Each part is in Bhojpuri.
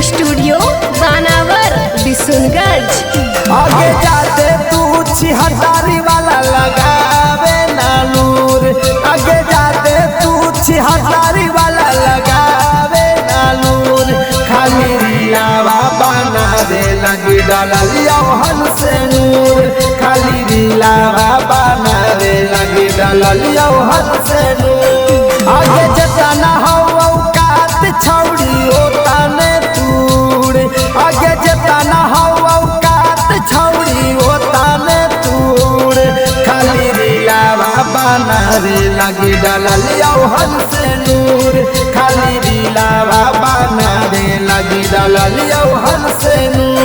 स्टूडियो बानावर बिशुनगंज। आगे जाते तू छिहत्तरी वाला लगावे नालूर, आगे जाते तू छिहत्तरी वाला लगावे नालूर। खाली रिलावा बना दे लगी डलिया हल से नूर, खाली रिलावा बना दे लगी डलिया हल से नूर। आगे जतना हो औकात छौड़ी होता ने तूर, आगे जतना हो औकात छौड़ी होता ने तूर। खाली रिलावा बना दे लगी डलिया हल से नूर, खाली रिलावा बना दे लगी डलिया हल से नूर।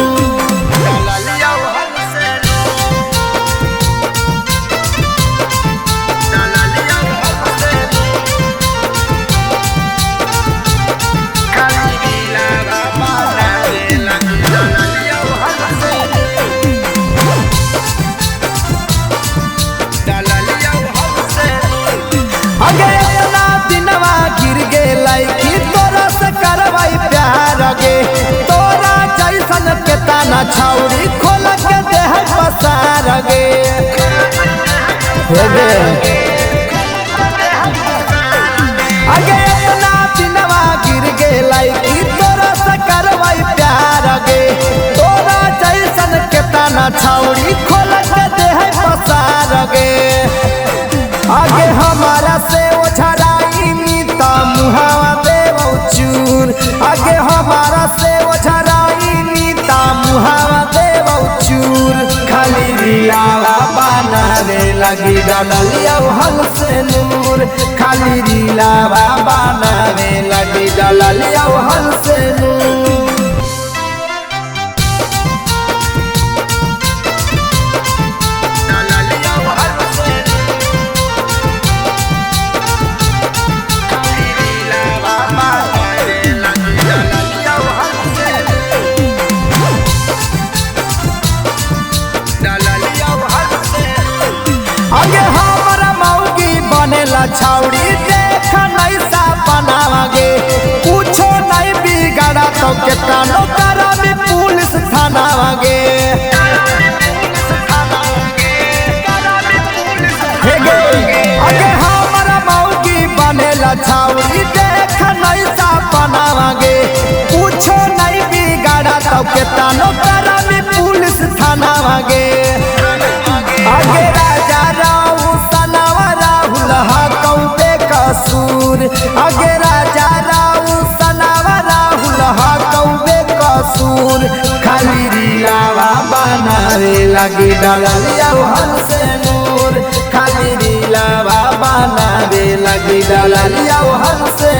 आगे इतना दिनवा गिर गेलाई कि तोरा से करवाई प्यार गे, तोरा जैसन के ताना छौड़ी खोल के देह पसार गे। आगे इतना दिनवा गिर गेलाई कि तोरा से करवाई प्यार गे, तोरा जैसन के ताना छौड़ी खोल के देह पसार गे। आगे हमारा से ओझराई नीता मुहावा देव चूर, आगे हमारा से ओझराई नीता मुहावा देव चूर। खाली रिलावा बना दे लगी डलिया हल से नूर, खाली रिलावा बना दे लगी डलिया हल से नूर। आगे हमारा मौगी बनेला छौड़ी देख नहीं सा बनावागे, कुछो नहीं बिगाड़ा तो के कानो करा में पुलिस थानावागे। आगे हमारा मौगी बनेला छौड़ी देख नहीं सा बनावागे, कुछो नहीं बिगाड़ा तो के कानो करा में पुलिस थानावागे। आगे राजा राहु सनावा राहुल हाकौ बेकसूर, आगे राजा राहु सनावा राहुल हाकौ बेकसूर। खाली रिलावा बना दे लगी डलिया हल से नूर, खाली रिलावा बना दे लगी डलिया हल से